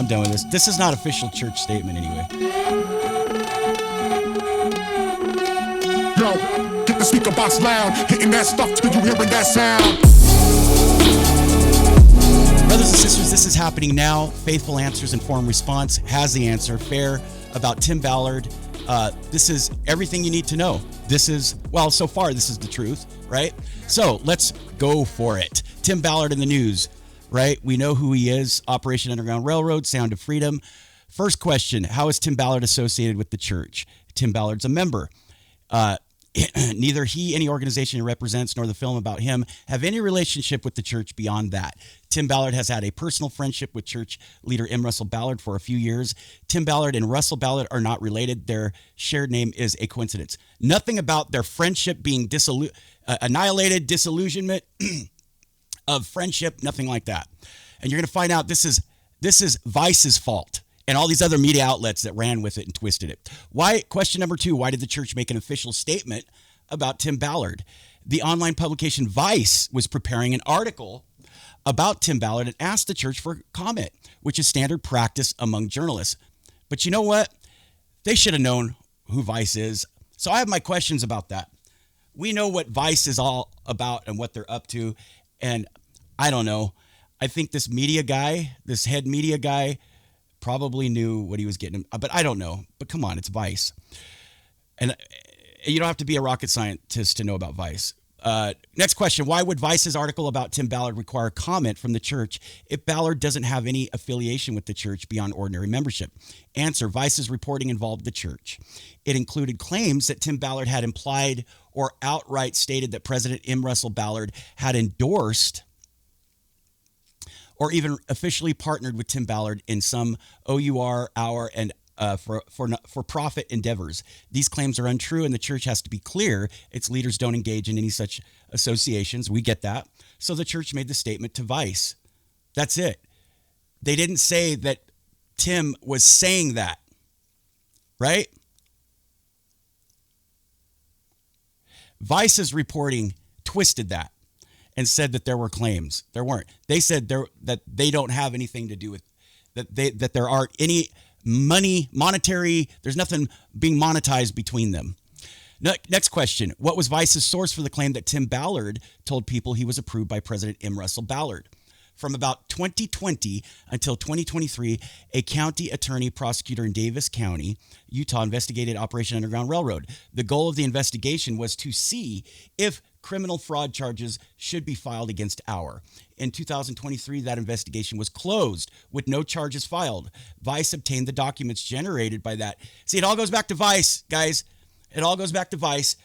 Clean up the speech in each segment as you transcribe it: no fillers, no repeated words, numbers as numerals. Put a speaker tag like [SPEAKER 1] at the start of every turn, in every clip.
[SPEAKER 1] I'm done with this. This is not official church statement anyway.
[SPEAKER 2] Yo, get the speaker box loud, hitting that stuff till you hearing that sound.
[SPEAKER 1] Brothers and sisters, this is happening now. Faithful Answers Informed Response has the answer. Fair about Tim Ballard. This is everything you need to know. This is, well, so far, this is the truth, right? So let's go for it. Tim Ballard in the news, right? We know who he is. Operation Underground Railroad, Sound of Freedom. First question, how is Tim Ballard associated with the church? Tim Ballard's a member. Neither he, any organization he represents, nor the film about him have any relationship with the church beyond that. Tim Ballard has had a personal friendship with church leader M. Russell Ballard for a few years. Tim Ballard and Russell Ballard are not related. Their shared name is a coincidence. Nothing about their friendship being annihilated, disillusionment of friendship, nothing like that. And you're going to find out this is Vice's fault. And all these other media outlets that ran with it and twisted it. Why? Question number 2, why did the church make an official statement about Tim Ballard? The online publication Vice was preparing an article about Tim Ballard and asked the church for comment, which is standard practice among journalists. But you know what? They should have known who Vice is. So I have my questions about that. We know what Vice is all about and what they're up to. And I don't know. I think this media guy, this head media guy, probably knew what he was getting, but I don't know. But come on, it's Vice. And you don't have to be a rocket scientist to know about Vice. Next question, why would Vice's article about Tim Ballard require comment from the church if Ballard doesn't have any affiliation with the church beyond ordinary membership? Answer, Vice's reporting involved the church. It included claims that Tim Ballard had implied or outright stated that President M. Russell Ballard had endorsed or even officially partnered with Tim Ballard in some OUR, our, and for-profit endeavors. These claims are untrue, and the church has to be clear its leaders don't engage in any such associations. We get that. So the church made the statement to Vice. That's it. They didn't say that Tim was saying that, right? Vice's reporting twisted that and said that there were claims. There weren't. They said that they don't have anything to do with that there aren't any monetary, there's nothing being monetized between them. Next question. What was Vice's source for the claim that Tim Ballard told people he was approved by President M. Russell Ballard? From about 2020 until 2023, a county attorney prosecutor in Davis County, Utah, investigated Operation Underground Railroad. The goal of the investigation was to see if criminal fraud charges should be filed against our. In 2023, that investigation was closed with no charges filed. Vice obtained the documents generated by that. See, it all goes back to Vice, guys. It all goes back to Vice.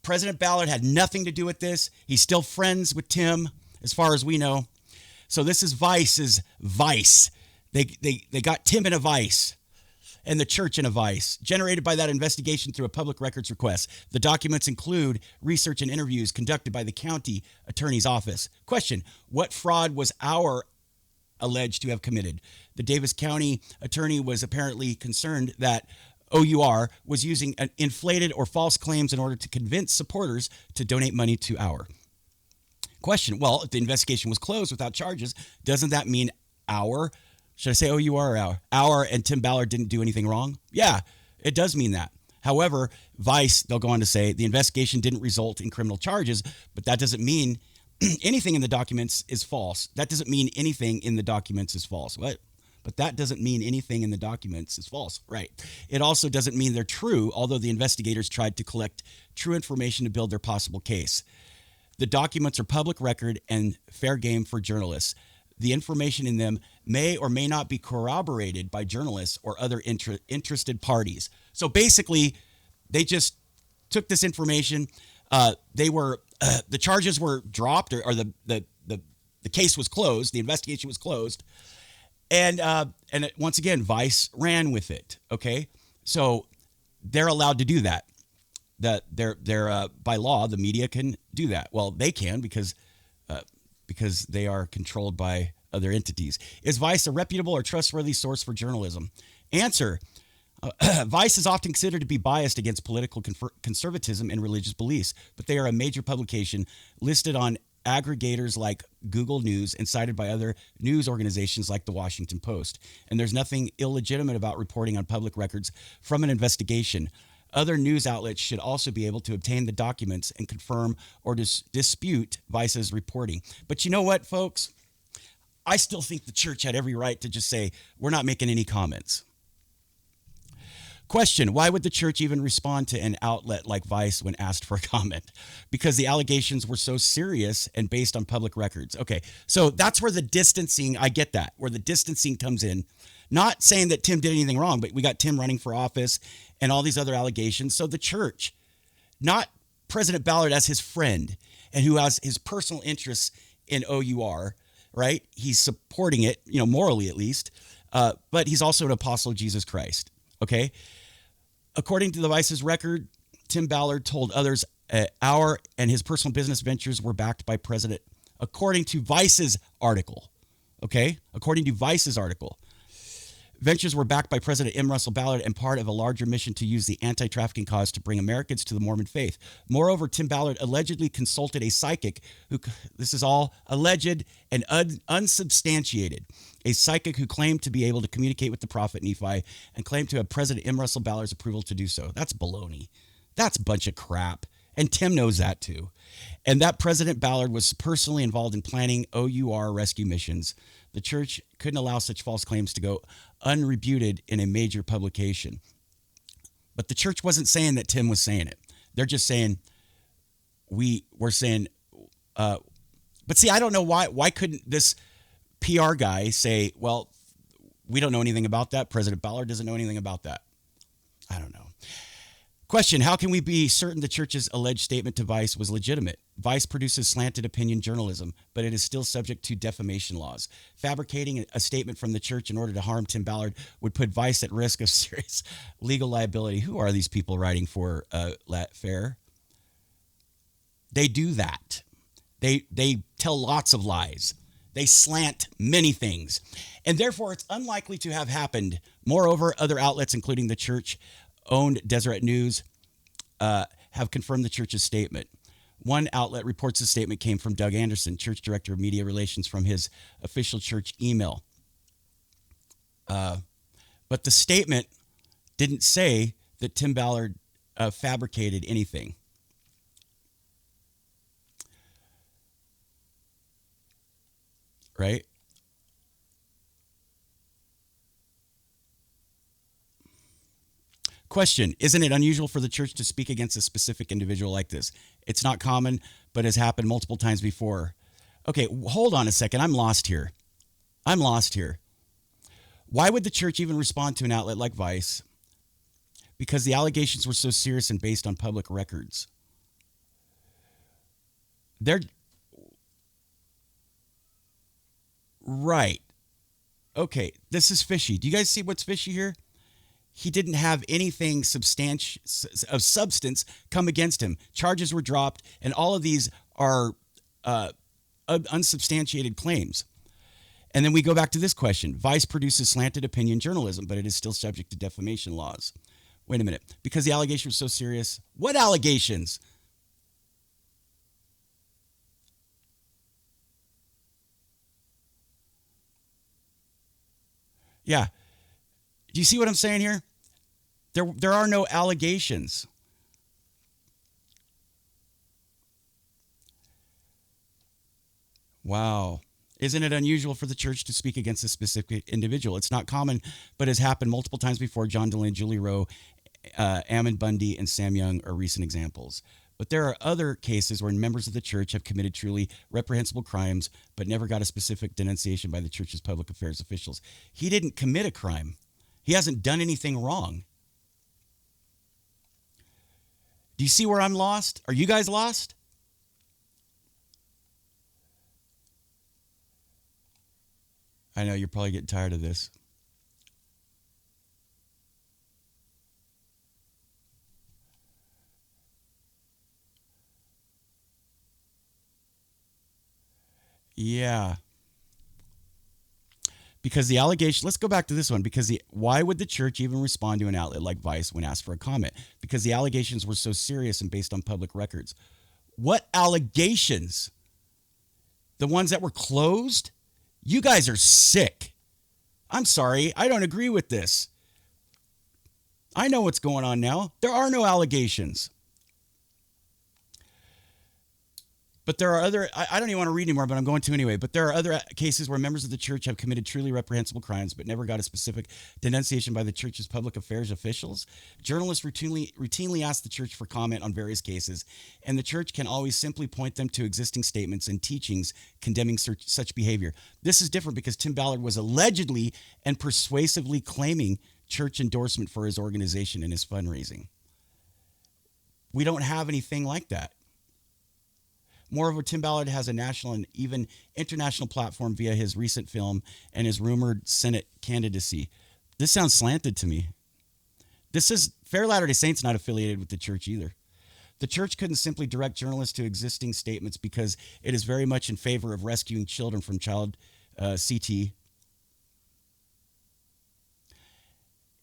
[SPEAKER 1] President Ballard had nothing to do with this. He's still friends with Tim, as far as we know. So this is Vice's Vice. They got Tim in a vice and the church in a vice, generated by that investigation through a public records request. The documents include research and interviews conducted by the county attorney's office. Question, what fraud was our alleged to have committed? The Davis County attorney was apparently concerned that OUR was using inflated or false claims in order to convince supporters to donate money to our. Question, well, if the investigation was closed without charges, doesn't that mean our, should I say OUR or our and Tim Ballard didn't do anything wrong? Yeah, it does mean that. However, Vice, they'll go on to say, the investigation didn't result in criminal charges, but that doesn't mean anything in the documents is false. That doesn't mean anything in the documents is false. What? But that doesn't mean anything in the documents is false. Right. It also doesn't mean they're true, although the investigators tried to collect true information to build their possible case. The documents are public record and fair game for journalists. The information in them may or may not be corroborated by journalists or other interested parties. So basically, they just took this information. The charges were dropped, or the case was closed. The investigation was closed, and once again, Vice ran with it. Okay, so they're allowed to do that. That they're by law, the media can do that. Well, they can because they are controlled by other entities. Is Vice a reputable or trustworthy source for journalism? Answer. Vice is often considered to be biased against political conservatism and religious beliefs, but they are a major publication listed on aggregators like Google News and cited by other news organizations like the Washington Post. And there's nothing illegitimate about reporting on public records from an investigation. Other news outlets should also be able to obtain the documents and confirm or dispute Vice's reporting. But you know what, folks? I still think the church had every right to just say, we're not making any comments. Question, why would the church even respond to an outlet like Vice when asked for a comment? Because the allegations were so serious and based on public records. Okay, so that's where the distancing, I get that, where the distancing comes in. Not saying that Tim did anything wrong, but we got Tim running for office and all these other allegations. So the church, not President Ballard as his friend and who has his personal interests in OUR, right? He's supporting it, morally at least, but he's also an apostle of Jesus Christ, okay? According to the Vice's record, Tim Ballard told others our and his personal business ventures were backed by President, according to Vice's article, okay? According to Vice's article. Ventures were backed by President M. Russell Ballard and part of a larger mission to use the anti-trafficking cause to bring Americans to the Mormon faith. Moreover, Tim Ballard allegedly consulted a psychic who, this is all alleged and unsubstantiated, a psychic who claimed to be able to communicate with the prophet Nephi and claimed to have President M. Russell Ballard's approval to do so. That's baloney. That's a bunch of crap. And Tim knows that too. And that President Ballard was personally involved in planning OUR rescue missions. The church couldn't allow such false claims to go unrebuted in a major publication. But the church wasn't saying that Tim was saying it. They're just saying, we're saying, but see, I don't know why couldn't this PR guy say, well, we don't know anything about that. President Ballard doesn't know anything about that. I don't know. Question, how can we be certain the church's alleged statement to Vice was legitimate? Vice produces slanted opinion journalism, but it is still subject to defamation laws. Fabricating a statement from the church in order to harm Tim Ballard would put Vice at risk of serious legal liability. Who are these people writing for Fair? They do that. They tell lots of lies. They slant many things. And therefore, it's unlikely to have happened. Moreover, other outlets, including the church-owned Deseret News, have confirmed the church's statement. One outlet reports the statement came from Doug Anderson, church director of media relations, from his official church email. But the statement didn't say that Tim Ballard fabricated anything. Right? Question, isn't it unusual for the church to speak against a specific individual like this? It's not common, but has happened multiple times before. Okay, hold on a second. I'm lost here. Why would the church even respond to an outlet like Vice? Because the allegations were so serious and based on public records. They're right. Okay, this is fishy. Do you guys see what's fishy here? He didn't have anything of substance come against him. Charges were dropped, and all of these are unsubstantiated claims. And then we go back to this question. Vice produces slanted opinion journalism, but it is still subject to defamation laws. Wait a minute. Because the allegation was so serious. What allegations? Yeah. Do you see what I'm saying here? There are no allegations. Wow. Isn't it unusual for the church to speak against a specific individual? It's not common, but has happened multiple times before. John Dehlin, Julie Rowe, Ammon Bundy, and Sam Young are recent examples. But there are other cases where members of the church have committed truly reprehensible crimes, but never got a specific denunciation by the church's public affairs officials. He didn't commit a crime. He hasn't done anything wrong. Do you see where I'm lost? Are you guys lost? I know you're probably getting tired of this. Yeah. Because the allegation, let's go back to this one. Why would the church even respond to an outlet like Vice when asked for a comment? Because the allegations were so serious and based on public records. What allegations? The ones that were closed? You guys are sick. I'm sorry. I don't agree with this. I know what's going on now. There are no allegations. But there are other, I don't even want to read anymore, but I'm going to anyway. But there are other cases where members of the church have committed truly reprehensible crimes, but never got a specific denunciation by the church's public affairs officials. Journalists routinely ask the church for comment on various cases, and the church can always simply point them to existing statements and teachings condemning such behavior. This is different because Tim Ballard was allegedly and persuasively claiming church endorsement for his organization and his fundraising. We don't have anything like that. Moreover, Tim Ballard has a national and even international platform via his recent film and his rumored Senate candidacy. This sounds slanted to me. This is Fair Latter-day Saints not affiliated with the church either. The church couldn't simply direct journalists to existing statements because it is very much in favor of rescuing children from child CT.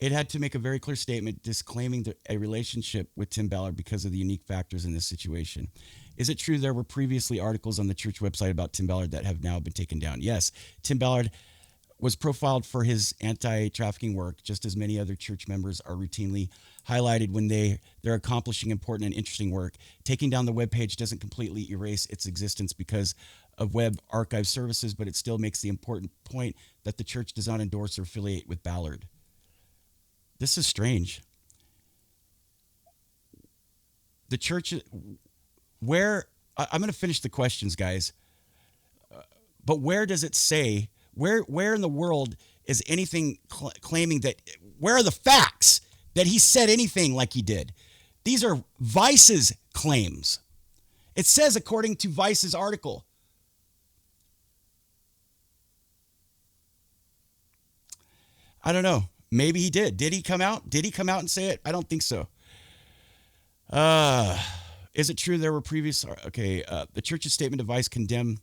[SPEAKER 1] It had to make a very clear statement disclaiming a relationship with Tim Ballard because of the unique factors in this situation. Is it true there were previously articles on the church website about Tim Ballard that have now been taken down? Yes. Tim Ballard was profiled for his anti-trafficking work, just as many other church members are routinely highlighted when they're accomplishing important and interesting work. Taking down the webpage doesn't completely erase its existence because of web archive services, but it still makes the important point that the church does not endorse or affiliate with Ballard. This is strange. The church, where, I'm going to finish the questions, guys, but where does it say, where in the world is anything claiming that, where are the facts that he said anything like he did? These are Vice's claims. It says, according to Vice's article. I don't know. Maybe he did. Did he come out? Did he come out and say it? I don't think so. Is it true there were previous... Okay, the church's statement of Vice condemned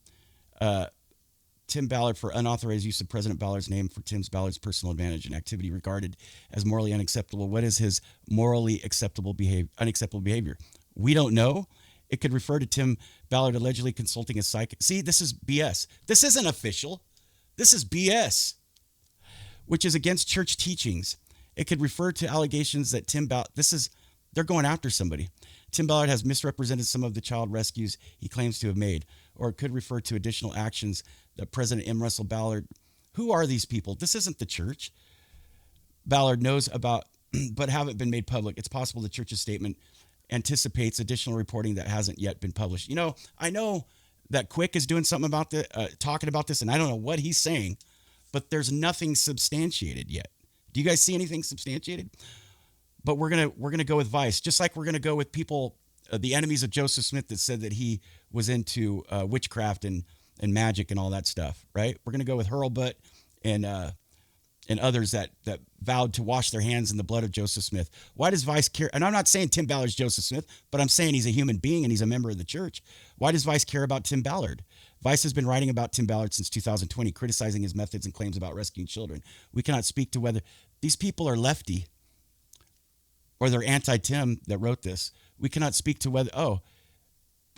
[SPEAKER 1] Tim Ballard for unauthorized use of President Ballard's name for Tim Ballard's personal advantage and activity regarded as morally unacceptable. What is his morally unacceptable behavior? We don't know. It could refer to Tim Ballard allegedly consulting a psychic. See, this is BS. This isn't official. This is BS, which is against church teachings. It could refer to allegations that Tim Ballard, they're going after somebody. Tim Ballard has misrepresented some of the child rescues he claims to have made, or it could refer to additional actions that President M. Russell Ballard, who are these people? This isn't the church. Ballard knows about, but haven't been made public. It's possible the church's statement anticipates additional reporting that hasn't yet been published. You know, I know that Quick is doing something about talking about this, and I don't know what he's saying, but there's nothing substantiated yet. Do you guys see anything substantiated? But we're gonna go with Vice, just like we're gonna go with people, the enemies of Joseph Smith, that said that he was into witchcraft and magic and all that stuff, right? We're gonna go with Hurlbut and others that vowed to wash their hands in the blood of Joseph Smith. Why does Vice care? And I'm not saying Tim Ballard's Joseph Smith, but I'm saying he's a human being and he's a member of the church. Why does Vice care about Tim Ballard? Vice has been writing about Tim Ballard since 2020, criticizing his methods and claims about rescuing children. We cannot speak to whether these people are lefty or they're anti-Tim that wrote this. We cannot speak to whether,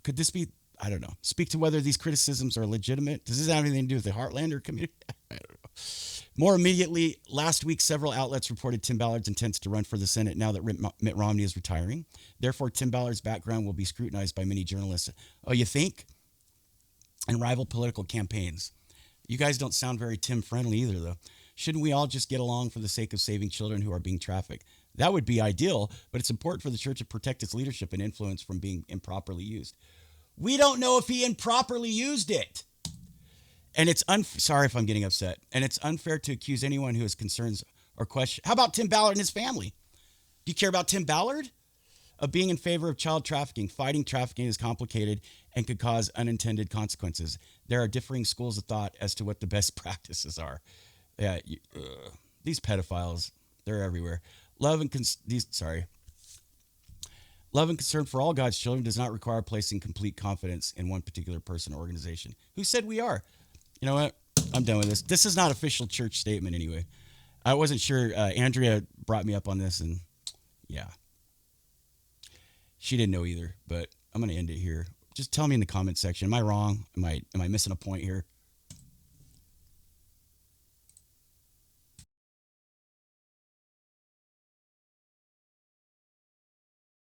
[SPEAKER 1] could this be, I don't know, speak to whether these criticisms are legitimate. Does this have anything to do with the Heartlander community? I don't know. More immediately, last week, several outlets reported Tim Ballard's intents to run for the Senate now that Mitt Romney is retiring. Therefore, Tim Ballard's background will be scrutinized by many journalists. Oh, you think? And rival political campaigns. You guys don't sound very Tim-friendly either, though. Shouldn't we all just get along for the sake of saving children who are being trafficked? That would be ideal, but it's important for the church to protect its leadership and influence from being improperly used. We don't know if he improperly used it. And it's sorry if I'm getting upset. And it's unfair to accuse anyone who has concerns or questions. How about Tim Ballard and his family? Do you care about Tim Ballard? Of being in favor of child trafficking. Fighting trafficking is complicated and could cause unintended consequences. There are differing schools of thought as to what the best practices are. Yeah, these pedophiles, they're everywhere. Love and concern for all God's children does not require placing complete confidence in one particular person or organization. Who said we are? You know what? I'm done with this. This is not official church statement anyway. I wasn't sure. Andrea brought me up on this, and yeah. She didn't know either, but I'm going to end it here. Just tell me in the comment section. Am I wrong? Am I missing a point here?